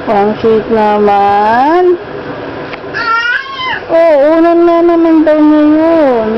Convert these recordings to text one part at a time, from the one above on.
Ang sweet naman. Oo, unan na naman daw niya yun.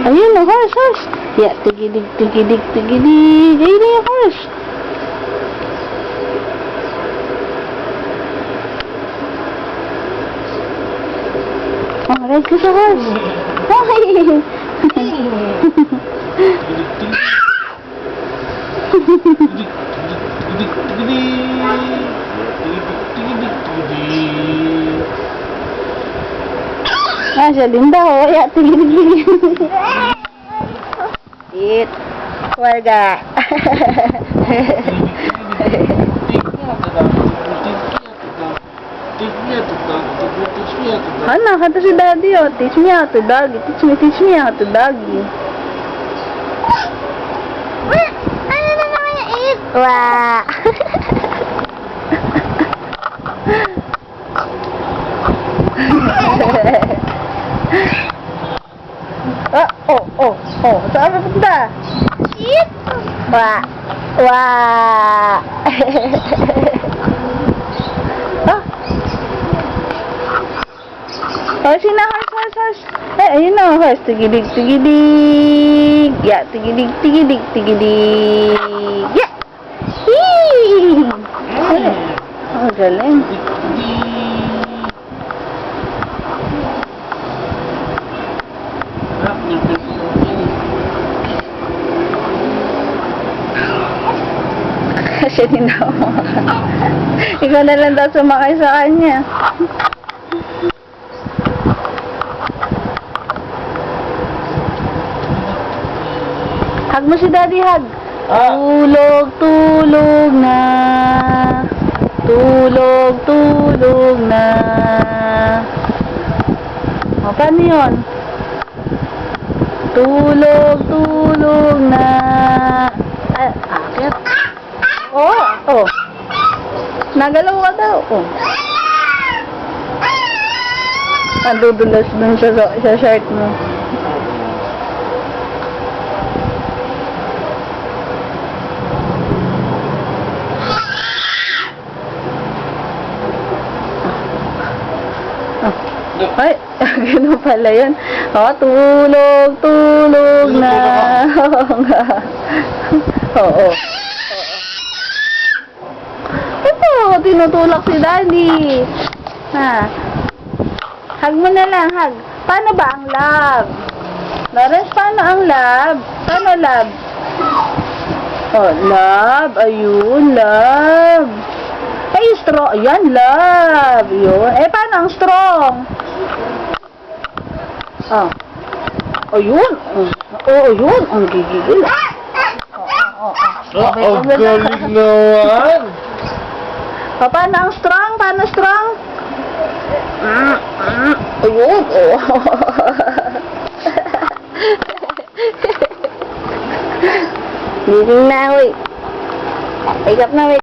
Ayun na, horse. Ya, tigidig. Ayun na yung horse. Ride ka sa horse. Ay! Siya din daw. Ya, tigidig. Eat. Warga. Ano, kata si daddy, oh. Teach me how to doggy. Teach me how to doggy. Ano na naman yung eat? Wah. Oh. Saan ka punta? Eat? Wah. Oh, sina horse. Ayun na, horse. Tigidig. Ya, tigidig. Ya! Hee! Oh, galing. Kasi din daw. Ikaw na lang daw sumakay sa kanya. Hug mo si daddy, hug. Tulog na. Tulog na. O, paano yun? Tulog na. Akit. Oh. Nagalaw ka daw. Oh. Nadudulas dun sa shirt mo. Ay, gano'n pala yun. Tulog na. Oo. Ito, tinutulak si daddy. Hug mo na lang, hug. Paano ba ang love? Lawrence, paano ang love? Paano love? Oh, love. Ayun, love. Ay, strong. Ayan, love. Yun. Paano ang strong? Ayun. Ayun. Ang gigigil. Ang galing naman. Paano ang strong? Paano strong? Ayun. Giging na, huy. Wake up na,